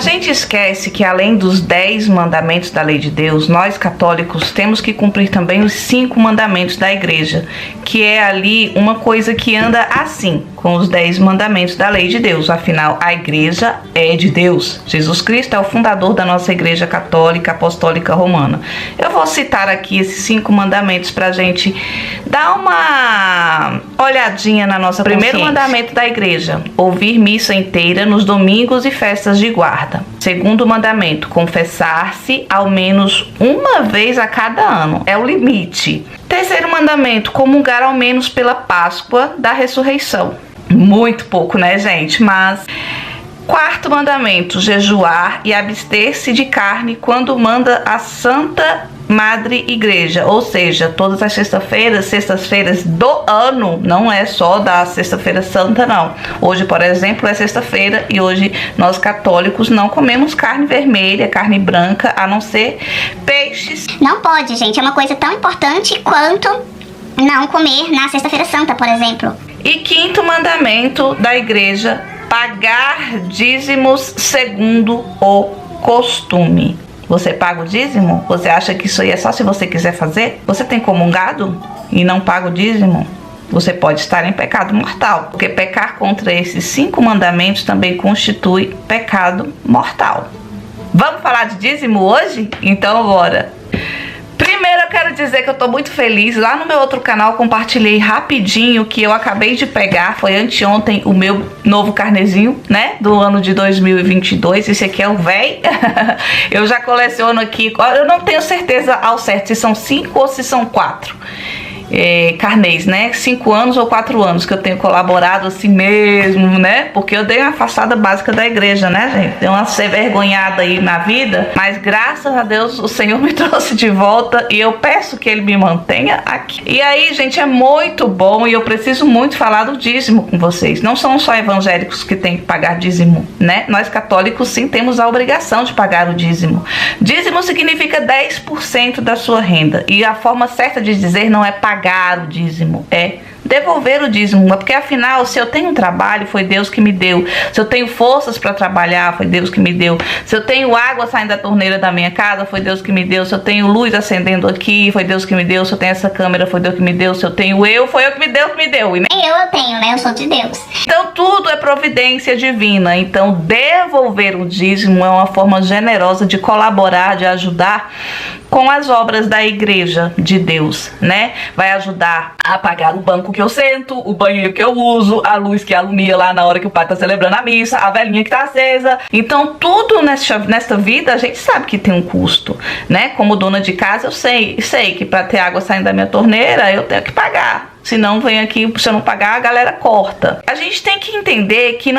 gente esquece que além dos 10 mandamentos da lei de Deus, nós católicos temos que cumprir também os 5 mandamentos da igreja, que é ali uma coisa que anda assim, com os 10 mandamentos da lei de Deus. Afinal, a igreja é de Deus. Jesus Cristo é o fundador da nossa igreja católica apostólica romana. Eu vou citar aqui esses 5 mandamentos para a gente dar uma olhadinha na nossa consciência. Primeiro mandamento da igreja: ouvir missa inteira nos domingos e festas de guarda. Segundo mandamento: confessar-se ao menos uma vez a cada ano. É o limite. Terceiro mandamento: comungar ao menos pela Páscoa da ressurreição. Muito pouco, né, gente? Mas... Quarto mandamento: jejuar e abster-se de carne quando manda a Santa Madre Igreja, ou seja, todas as sextas-feiras do ano, não é só da Sexta-feira Santa, não. Hoje, por exemplo, é sexta-feira e hoje nós católicos não comemos carne vermelha, carne branca, a não ser peixes. Não pode, gente, é uma coisa tão importante quanto não comer na Sexta-feira Santa, por exemplo. E quinto mandamento da igreja: pagar dízimos segundo o costume. Você paga o dízimo? Você acha que isso aí é só se você quiser fazer? Você tem comungado e não paga o dízimo? Você pode estar em pecado mortal, porque pecar contra esses 5 mandamentos também constitui pecado mortal. Vamos falar de dízimo hoje? Então bora! Primeiro eu quero dizer que eu tô muito feliz. Lá no meu outro canal eu compartilhei rapidinho que eu acabei de pegar, foi anteontem, o meu novo carnezinho, né, do ano de 2022. Esse aqui é o véi. Eu já coleciono aqui, eu não tenho certeza ao certo se são 5 ou se são 4 carnês, né? 5 anos ou 4 anos que eu tenho colaborado assim mesmo, né? Porque eu dei uma afastada básica da igreja, né, gente? Deu uma ser vergonhada aí na vida, mas graças a Deus o Senhor me trouxe de volta e eu peço que Ele me mantenha aqui. E aí, gente, é muito bom e eu preciso muito falar do dízimo com vocês. Não são só evangélicos que têm que pagar dízimo, né? Nós católicos sim temos a obrigação de pagar o dízimo. Dízimo significa 10% da sua renda e a forma certa de dizer não é pagar o dízimo, é devolver o dízimo, porque afinal, se eu tenho um trabalho, foi Deus que me deu. Se eu tenho forças para trabalhar, foi Deus que me deu. Se eu tenho água saindo da torneira da minha casa, foi Deus que me deu. Se eu tenho luz acendendo aqui, foi Deus que me deu. Se eu tenho essa câmera, foi Deus que me deu. Se eu tenho foi eu que me deu, E nem eu tenho, né? Eu sou de Deus. Então tudo é providência divina. Então devolver o dízimo é uma forma generosa de colaborar, de ajudar com as obras da igreja de Deus, né? Vai ajudar a pagar o banco que eu sento, o banheiro que eu uso, a luz que alumia lá na hora que o pai tá celebrando a missa, a velhinha que tá acesa. Então tudo nesta vida a gente sabe que tem um custo, né? Como dona de casa eu sei que para ter água saindo da minha torneira eu tenho que pagar. Se não, vem aqui, se eu não pagar, a galera corta. A gente tem que entender que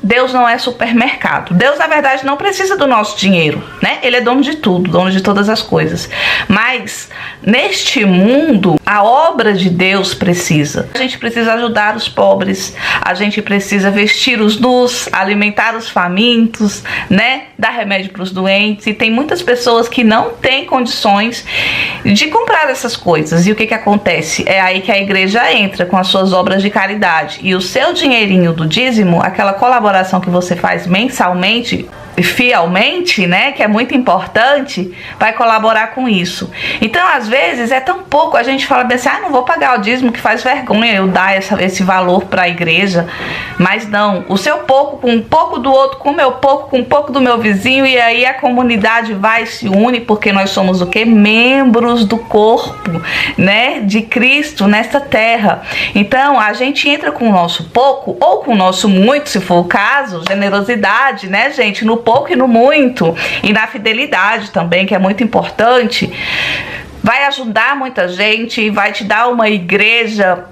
Deus não é supermercado. Deus, na verdade, não precisa do nosso dinheiro, né? Ele é dono de tudo, dono de todas as coisas. Mas, neste mundo, a obra de Deus precisa. A gente precisa ajudar os pobres, a gente precisa vestir os nus, alimentar os famintos, né? Dar remédio para os doentes. E tem muitas pessoas que não têm condições de comprar essas coisas. E o que acontece? É aí que a igreja já entra com as suas obras de caridade e o seu dinheirinho do dízimo, aquela colaboração que você faz mensalmente, fielmente, né, que é muito importante, vai colaborar com isso. Então, às vezes, é tão pouco, a gente fala bem assim, não vou pagar o dízimo, que faz vergonha eu dar esse valor para a igreja, mas não, o seu pouco com um pouco do outro, com o meu pouco, com um pouco do meu vizinho, e aí a comunidade vai e se une, porque nós somos o quê? Membros do corpo, né, de Cristo nesta terra. Então, a gente entra com o nosso pouco, ou com o nosso muito, se for o caso, generosidade, né, gente, no pouco e no muito, e na fidelidade também, que é muito importante, vai ajudar muita gente, vai te dar uma igreja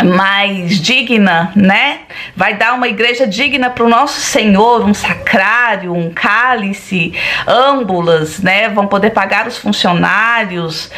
mais digna, né? Vai dar uma igreja digna para o nosso Senhor, um sacrário, um cálice, âmbulas, né? Vão poder pagar os funcionários,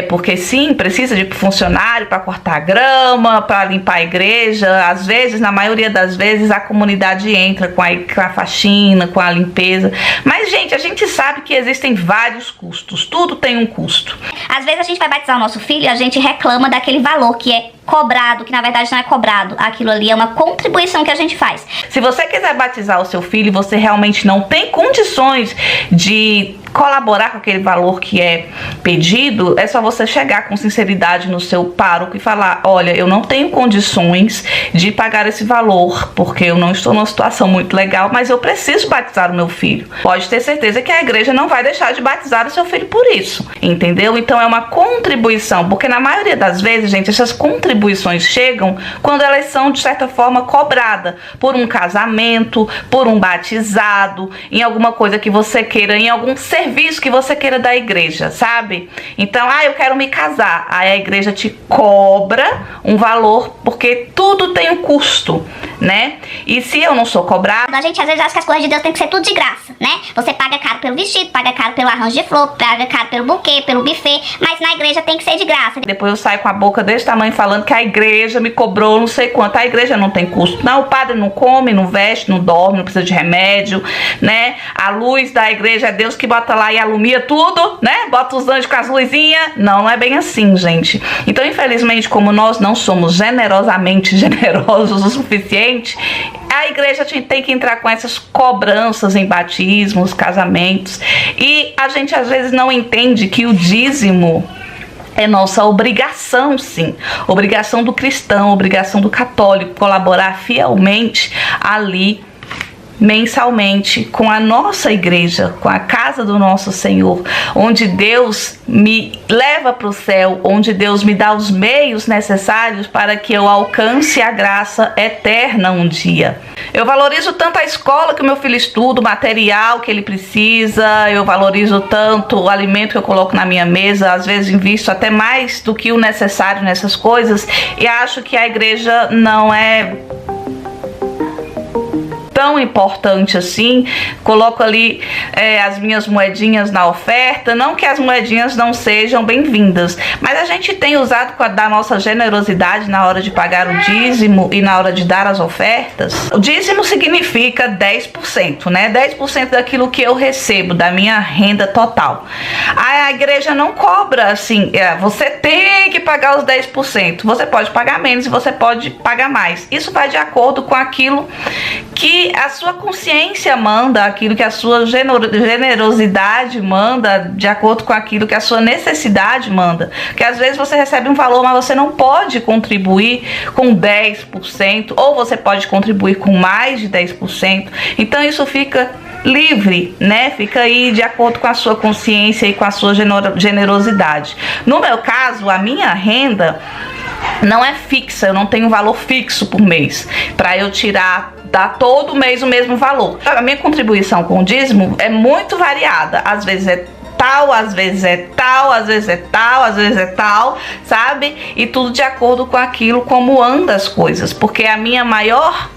porque sim, precisa de funcionário para cortar grama, para limpar a igreja. Às vezes, na maioria das vezes, a comunidade entra com a faxina, com a limpeza. Mas, gente, a gente sabe que existem vários custos, tudo tem um custo. Às vezes a gente vai batizar o nosso filho e a gente reclama daquele valor que é cobrado, que na verdade não é cobrado. Aquilo ali é uma contribuição que a gente faz. Se você quiser batizar o seu filho e você realmente não tem condições de colaborar com aquele valor que é pedido, é só você chegar com sinceridade no seu pároco e falar: olha, eu não tenho condições de pagar esse valor, porque eu não estou numa situação muito legal, mas eu preciso batizar o meu filho. Pode ter certeza que a igreja não vai deixar de batizar o seu filho por isso, entendeu? Então é uma contribuição, porque na maioria das vezes, gente, essas contribuições chegam quando elas são de certa forma cobradas por um casamento, por um batizado, em alguma coisa que você queira, em algum serviço que você queira da igreja, sabe? Então, eu quero me casar. Aí a igreja te cobra um valor, porque tudo tem um custo, né? E se eu não sou cobrada... A gente às vezes acha que as coisas de Deus tem que ser tudo de graça, né? Você paga caro pelo vestido, paga caro pelo arranjo de flor, paga caro pelo buquê, pelo buffet, mas na igreja tem que ser de graça. Depois eu saio com a boca desse tamanho falando que a igreja me cobrou não sei quanto. A igreja não tem custo. Não, o padre não come, não veste, não dorme, não precisa de remédio, né? A luz da igreja é Deus que bota lá e alumia tudo, né? Bota os anjos com as luzinhas. Não é bem assim, gente. Então, infelizmente, como nós não somos generosamente generosos o suficiente, a igreja tem que entrar com essas cobranças em batismos, casamentos. E a gente às vezes não entende que o dízimo é nossa obrigação, sim. Obrigação do cristão, obrigação do católico, colaborar fielmente ali, mensalmente, com a nossa igreja, com a casa do nosso Senhor, onde Deus me leva para o céu, onde Deus me dá os meios necessários para que eu alcance a graça eterna um dia. Eu valorizo tanto a escola que o meu filho estuda, o material que ele precisa, eu valorizo tanto o alimento que eu coloco na minha mesa, às vezes invisto até mais do que o necessário nessas coisas, e acho que a igreja não é tão importante assim. Coloco ali as minhas moedinhas na oferta, não que as moedinhas não sejam bem-vindas, mas a gente tem usado da nossa generosidade na hora de pagar o dízimo e na hora de dar as ofertas. O dízimo significa 10%, né? 10% daquilo que eu recebo, da minha renda total. A igreja não cobra assim, você tem que pagar os 10%, você pode pagar menos e você pode pagar mais. Isso vai de acordo com aquilo que a sua consciência manda, aquilo que a sua generosidade manda, de acordo com aquilo que a sua necessidade manda. Porque às vezes você recebe um valor, mas você não pode contribuir com 10%, ou você pode contribuir com mais de 10%. Então isso fica livre, né? Fica aí de acordo com a sua consciência e com a sua generosidade. No meu caso, a minha renda não é fixa, eu não tenho um valor fixo por mês para eu dar todo mês o mesmo valor. A minha contribuição com o dízimo é muito variada, às vezes é tal, às vezes é tal, às vezes é tal, às vezes é tal, sabe? E tudo de acordo com aquilo, como anda as coisas, porque a minha maior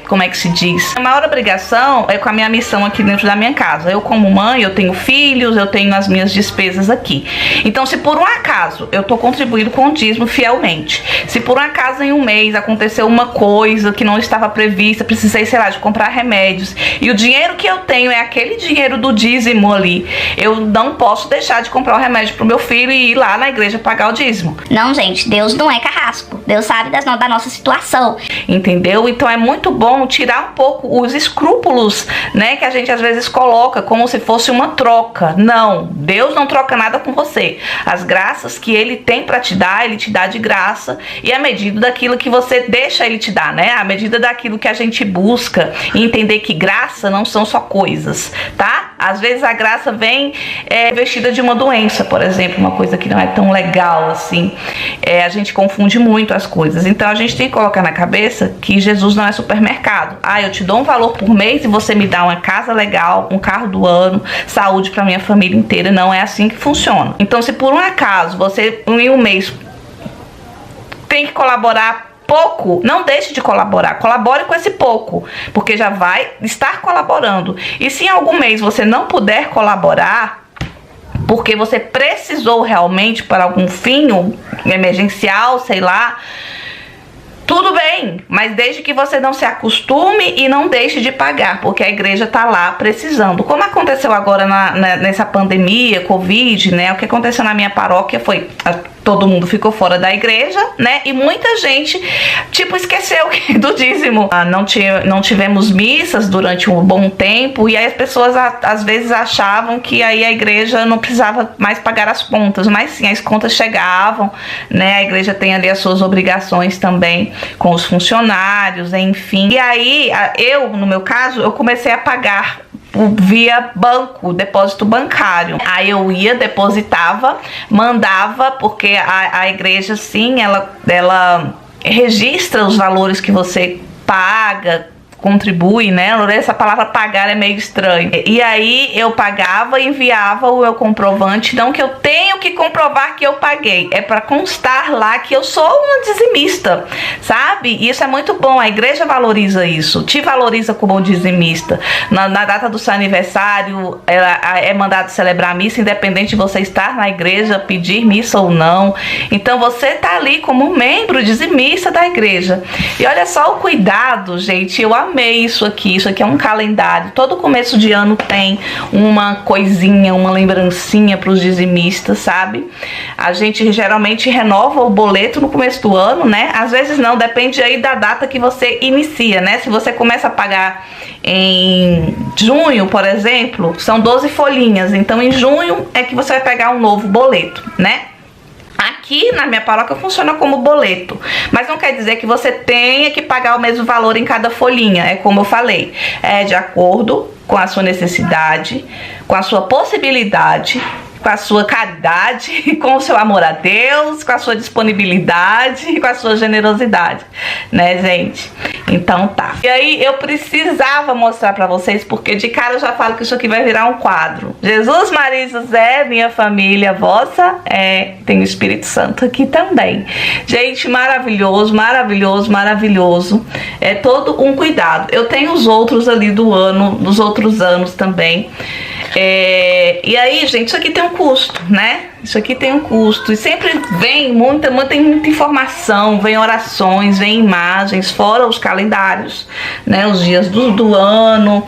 como é que se diz? A maior obrigação é com a minha missão aqui dentro da minha casa. Eu, como mãe, eu tenho filhos, eu tenho as minhas despesas aqui. Então, se por um acaso eu tô contribuindo com o dízimo fielmente, se por um acaso em um mês aconteceu uma coisa que não estava prevista, precisei, sei lá, de comprar remédios, e o dinheiro que eu tenho é aquele dinheiro do dízimo ali, eu não posso deixar de comprar o remédio pro meu filho e ir lá na igreja pagar o dízimo. Não, gente, Deus não é carrasco. Deus sabe da nossa situação. Entendeu? Então é muito bom tirar um pouco os escrúpulos, né, que a gente às vezes coloca como se fosse uma troca. Não, Deus não troca nada com você. As graças que Ele tem para te dar, Ele te dá de graça, e à medida daquilo que você deixa Ele te dar, né, à medida daquilo que a gente busca, e entender que graça não são só coisas, tá? Às vezes a graça vem vestida de uma doença, por exemplo, uma coisa que não é tão legal assim. A gente confunde muito as coisas. Então a gente tem que colocar na cabeça que Jesus não é supermercado. Eu te dou um valor por mês e você me dá uma casa legal, um carro do ano, saúde para minha família inteira. Não é assim que funciona. Então, se por um acaso você em um mês tem que colaborar pouco, não deixe de colaborar, colabore com esse pouco, porque já vai estar colaborando. E se em algum mês você não puder colaborar, porque você precisou realmente para algum fim emergencial, sei lá, tudo bem, mas desde que você não se acostume e não deixe de pagar, porque a igreja está lá precisando. Como aconteceu agora nessa pandemia, Covid, né? O que aconteceu na minha paróquia foi... todo mundo ficou fora da igreja, né? E muita gente, tipo, esqueceu do dízimo. Não tivemos missas durante um bom tempo, e aí as pessoas às vezes achavam que aí a igreja não precisava mais pagar as contas, mas sim, as contas chegavam, né? A igreja tem ali as suas obrigações também com os funcionários, enfim. E aí, no meu caso, eu comecei a pagar via banco, depósito bancário. Aí eu ia, depositava, mandava, porque a igreja, sim, ela registra os valores que você paga, contribui, né? Essa palavra pagar é meio estranho. E aí eu pagava e enviava o meu comprovante, não que eu tenho que comprovar que eu paguei, é para constar lá que eu sou uma dizimista, sabe? E isso é muito bom, a igreja valoriza isso, te valoriza como dizimista. Na data do seu aniversário, é mandado celebrar a missa, independente de você estar na igreja, pedir missa ou não. Então você tá ali como membro dizimista da igreja. E olha só o cuidado, gente, eu amei isso aqui é um calendário, todo começo de ano tem uma coisinha, uma lembrancinha para os dizimistas, sabe? A gente geralmente renova o boleto no começo do ano, né? Às vezes não, depende aí da data que você inicia, né? Se você começa a pagar em junho, por exemplo, são 12 folhinhas, então em junho é que você vai pegar um novo boleto, né? Aqui na minha paróquia funciona como boleto, mas não quer dizer que você tenha que pagar o mesmo valor em cada folhinha. É como eu falei, é de acordo com a sua necessidade, com a sua possibilidade, com a sua caridade, com o seu amor a Deus, com a sua disponibilidade, com a sua generosidade, né, gente? Então tá. E aí eu precisava mostrar pra vocês, porque de cara eu já falo que isso aqui vai virar um quadro. Jesus, Maria e José, minha família, vossa, tem o Espírito Santo aqui também. Gente, maravilhoso, maravilhoso, maravilhoso. É todo um cuidado. Eu tenho os outros ali dos outros anos também. E aí, gente, isso aqui tem um custo, né? Isso aqui tem um custo. E sempre vem muita informação, vem orações, vem imagens, fora os calendários, né? Os dias do ano.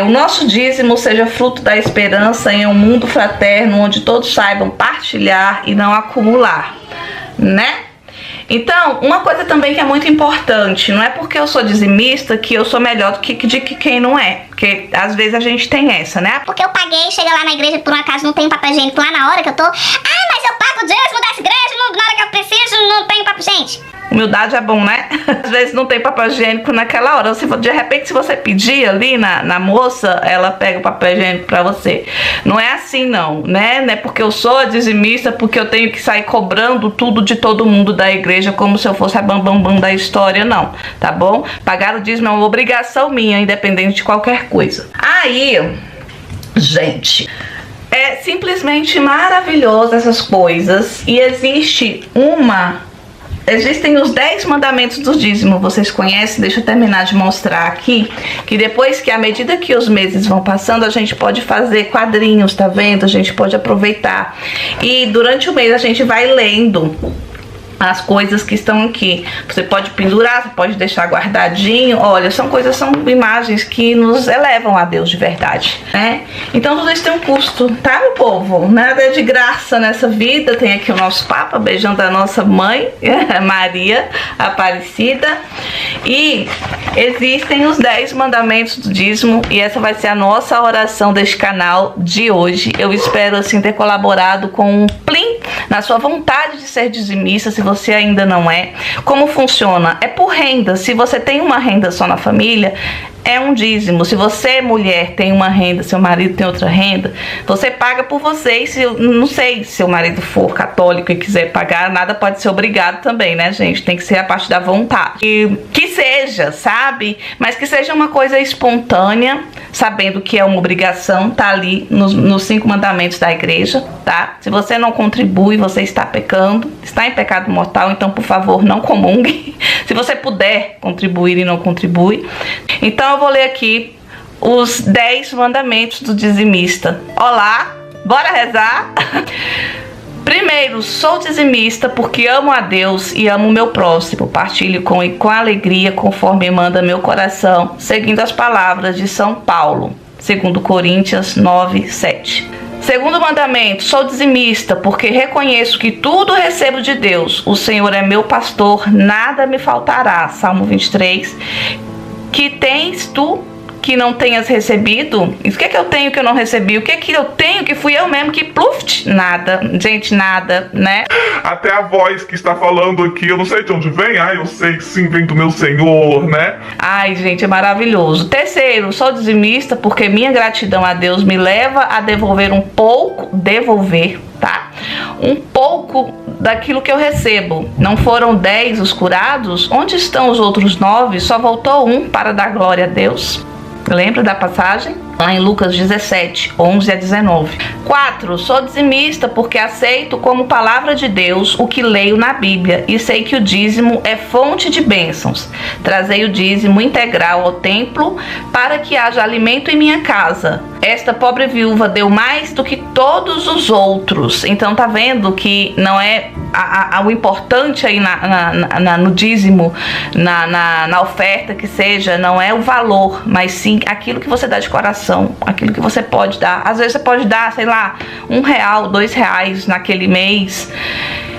O nosso dízimo seja fruto da esperança em um mundo fraterno, onde todos saibam partilhar e não acumular, né? Então, uma coisa também que é muito importante, não é porque eu sou dizimista que eu sou melhor do que quem não é. Porque às vezes a gente tem essa, né? Porque eu paguei, chega lá na igreja, por um acaso não tem papel higiênico lá na hora que eu tô. Ah, mas eu pago o dízimo dessa igreja, na hora que eu preciso, não tenho papel. Gente, humildade é bom, né? Às vezes não tem papel higiênico naquela hora. De repente, se você pedir ali na moça, ela pega o papel higiênico pra você. Não é assim, não, né? Não é porque eu sou dizimista, porque eu tenho que sair cobrando tudo de todo mundo da igreja como se eu fosse a bambambam da história, não, tá bom? Pagar o dízimo é uma obrigação minha, independente de qualquer coisa. Aí, gente, é simplesmente maravilhoso essas coisas. E existem os 10 mandamentos do dízimo, vocês conhecem? Deixa eu terminar de mostrar aqui, que depois que à medida que os meses vão passando, a gente pode fazer quadrinhos, tá vendo? A gente pode aproveitar. E durante o mês a gente vai lendo as coisas que estão aqui. Você pode pendurar, você pode deixar guardadinho. Olha, são imagens que nos elevam a Deus de verdade, né? Então tudo isso tem um custo, tá, meu povo? Nada é de graça nessa vida. Tem aqui o nosso Papa beijando a nossa mãe, Maria Aparecida. E existem os 10 mandamentos do dízimo, e essa vai ser a nossa oração deste canal de hoje. Eu espero assim ter colaborado com um plim na sua vontade de ser dizimista, se você ainda não é. Como funciona? É por renda. Se você tem uma renda só na família, é um dízimo. Se você, mulher, tem uma renda, seu marido tem outra renda, você paga por você. E não sei, se seu marido for católico e quiser pagar, nada pode ser obrigado também, né, gente? Tem que ser a parte da vontade. E que seja, sabe? Mas que seja uma coisa espontânea, sabendo que é uma obrigação, tá ali nos 5 mandamentos da igreja, tá? Se você não contribui, você está pecando, está em pecado mortal, então, por favor, não comungue. Se você puder contribuir e não contribui. Então, eu vou ler aqui os 10 mandamentos do dizimista. Olá, bora rezar? Primeiro, sou dizimista porque amo a Deus e amo o meu próximo. Partilho com alegria, conforme manda meu coração, seguindo as palavras de São Paulo, 2 Coríntios 9:7. Segundo mandamento, sou dizimista, porque reconheço que tudo recebo de Deus. O Senhor é meu pastor, nada me faltará. Salmo 23. Que tens tu que não tenhas recebido? O que é que eu tenho que eu não recebi? O que é que eu tenho que fui eu mesmo que pluft? Nada, gente, nada, né? Até a voz que está falando aqui, eu não sei de onde vem. Eu sei que sim, vem do meu Senhor, né? Ai, gente, é maravilhoso. Terceiro, sou dizimista porque minha gratidão a Deus me leva a devolver um pouco, tá? Um pouco daquilo que eu recebo. Não foram 10 os curados? Onde estão os outros 9? Só voltou um para dar glória a Deus. Lembra da passagem? Lá em Lucas 17, 11 a 19. 4. Sou dizimista porque aceito como palavra de Deus o que leio na Bíblia e sei que o dízimo é fonte de bênçãos. Trazei o dízimo integral ao templo para que haja alimento em minha casa. Esta pobre viúva deu mais do que todos os outros. Então tá vendo que não é o importante aí no dízimo, na oferta que seja, não é o valor, mas sim aquilo que você dá de coração. Aquilo que você pode dar. Às vezes você pode dar, sei lá, R$1, R$2 naquele mês,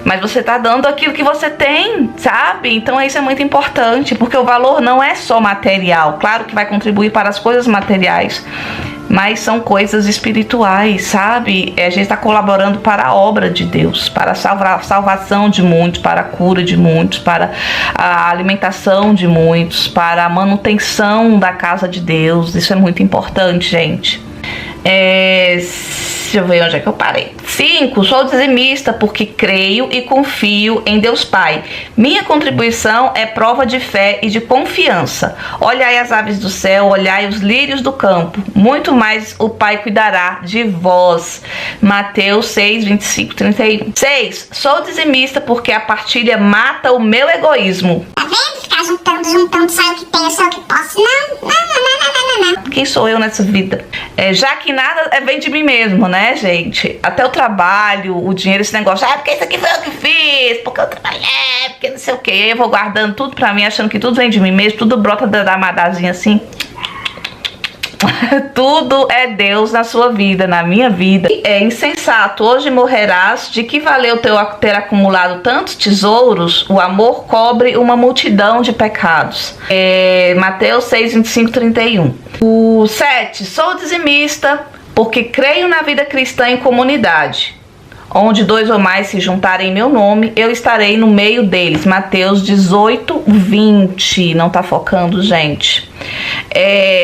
mas você tá dando aquilo que você tem, sabe? Então isso é muito importante, porque o valor não é só material. Claro que vai contribuir para as coisas materiais, mas são coisas espirituais, sabe? A gente está colaborando para a obra de Deus, para a salvação de muitos, para a cura de muitos, para a alimentação de muitos, para a manutenção da casa de Deus. Isso é muito importante, gente. Deixa eu ver onde é que eu parei. 5. Sou dizimista porque creio e confio em Deus Pai. Minha contribuição é prova de fé e de confiança. Olhai as aves do céu, olhai os lírios do campo. Muito mais o Pai cuidará de vós. Mateus 6, 25, 31. 6. Sou dizimista porque a partilha mata o meu egoísmo. Tá vendo? Ficar juntando só o que tenho, só o que posso. Não. Quem sou eu nessa vida? Já que nada vem de mim mesmo, né, gente? Até o trabalho, o dinheiro, esse negócio. Porque isso aqui foi eu que fiz, porque eu trabalhei, porque não sei o que. Aí eu vou guardando tudo pra mim, achando que tudo vem de mim mesmo, tudo brota da madazinha assim. Tudo é Deus na sua vida, na minha vida. É insensato, hoje morrerás. De que valeu ter acumulado tantos tesouros? O amor cobre uma multidão de pecados. Mateus 6, 25, 31. O 7. Sou dizimista porque creio na vida cristã em comunidade. Onde 2 ou mais se juntarem em meu nome, eu estarei no meio deles. Mateus 18, 20. Não tá focando, gente.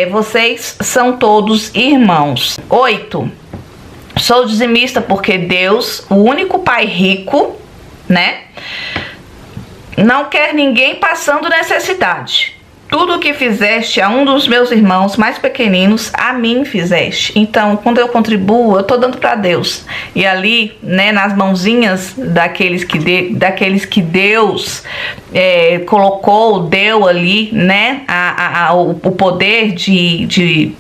Vocês são todos irmãos. 8. Sou dizimista porque Deus, o único Pai rico, né, não quer ninguém passando necessidade. Tudo o que fizeste a um dos meus irmãos mais pequeninos, a mim fizeste. Então, quando eu contribuo, eu tô dando para Deus. E ali, né, nas mãozinhas daqueles que Deus colocou, deu ali, né, o poder de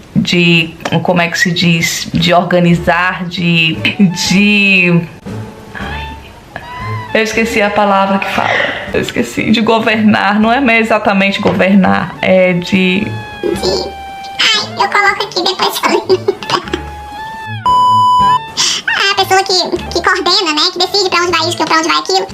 como é que se diz, de organizar, eu esqueci a palavra que fala. Eu esqueci. De governar. Não é exatamente governar. É de... eu coloco aqui depois falando. A pessoa que coordena, né? Que decide pra onde vai isso, pra onde vai aquilo.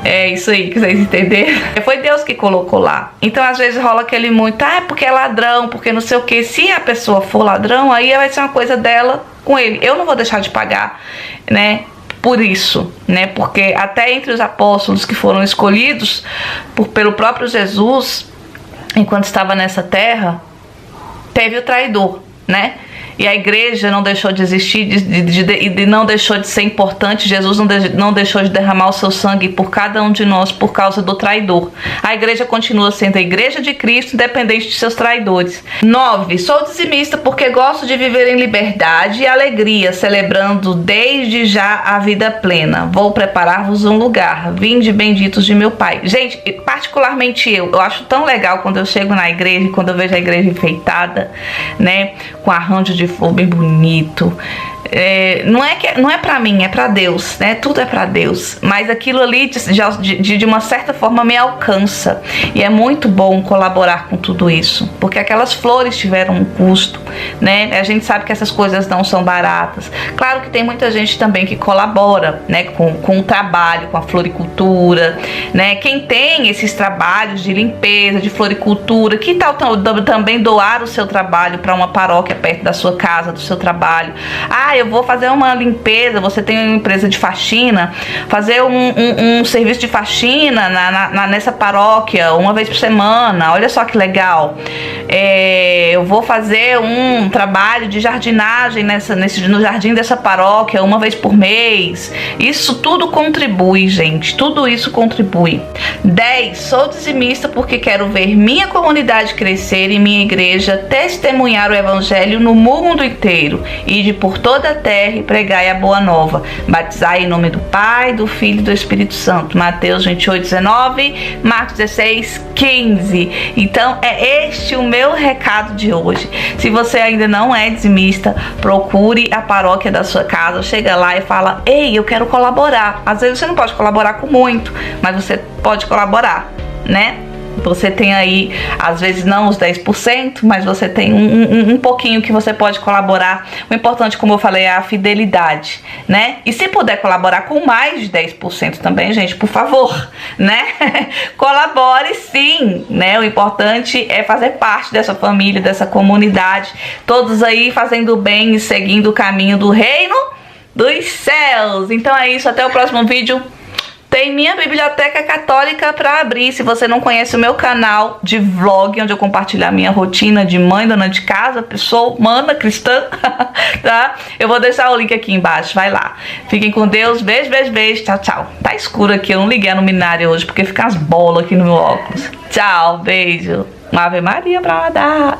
É isso aí que vocês entenderam. Foi Deus que colocou lá. Então às vezes rola aquele muito, porque é ladrão, porque não sei o que. Se a pessoa for ladrão, aí vai ser uma coisa dela com ele. Eu não vou deixar de pagar, né? Por isso, né? Porque até entre os apóstolos que foram escolhidos pelo próprio Jesus, enquanto estava nessa terra, teve o traidor, né? E a igreja não deixou de existir e não deixou de ser importante. Jesus não deixou de derramar o seu sangue por cada um de nós por causa do traidor. A igreja continua sendo a igreja de Cristo, independente de seus traidores. 9. Sou dizimista porque gosto de viver em liberdade e alegria, celebrando desde já a vida plena. Vou preparar-vos um lugar. Vinde benditos de meu Pai. Gente, particularmente eu acho tão legal quando eu chego na igreja, quando eu vejo a igreja enfeitada, né, com arranjo de flor bem bonito, não é para mim, é para Deus, né? Tudo é para Deus, mas aquilo ali de uma certa forma me alcança, e é muito bom colaborar com tudo isso, porque aquelas flores tiveram um custo, né? A gente sabe que essas coisas não são baratas. Claro que tem muita gente também que colabora, né, com o trabalho, com a floricultura, né? Quem tem esses trabalhos de limpeza, de floricultura, que tal também doar o seu trabalho para uma paróquia perto da sua casa, do seu trabalho? Eu vou fazer uma limpeza, você tem uma empresa de faxina, fazer um serviço de faxina nessa paróquia uma vez por semana, olha só que legal. Eu vou fazer um trabalho de jardinagem no jardim dessa paróquia uma vez por mês. Isso tudo contribui, gente, tudo isso contribui. 10. Sou dizimista porque quero ver minha comunidade crescer e minha igreja testemunhar o evangelho no mundo inteiro, e de por toda a terra e pregai a boa nova. Batizai em nome do Pai, do Filho e do Espírito Santo. Mateus 28:19, Marcos 16:15. Então é este o meu recado de hoje. Se você ainda não é dizimista, procure a paróquia da sua casa, chega lá e fala: ei, eu quero colaborar. Às vezes você não pode colaborar com muito, mas você pode colaborar, né? Você tem aí, às vezes não os 10%, mas você tem um pouquinho que você pode colaborar. O importante, como eu falei, é a fidelidade, né? E se puder colaborar com mais de 10% também, gente, por favor, né? Colabore sim, né? O importante é fazer parte dessa família, dessa comunidade, todos aí fazendo bem e seguindo o caminho do reino dos céus. Então é isso, até o próximo vídeo. Tem minha biblioteca católica para abrir. Se você não conhece o meu canal de vlog, onde eu compartilho a minha rotina de mãe, dona de casa, pessoa humana, cristã, tá? Eu vou deixar o link aqui embaixo, vai lá. Fiquem com Deus, beijo, beijo, beijo, tchau, tchau. Tá escuro aqui, eu não liguei a luminária hoje, porque fica as bolas aqui no meu óculos. Tchau, beijo. Uma Ave Maria pra dar.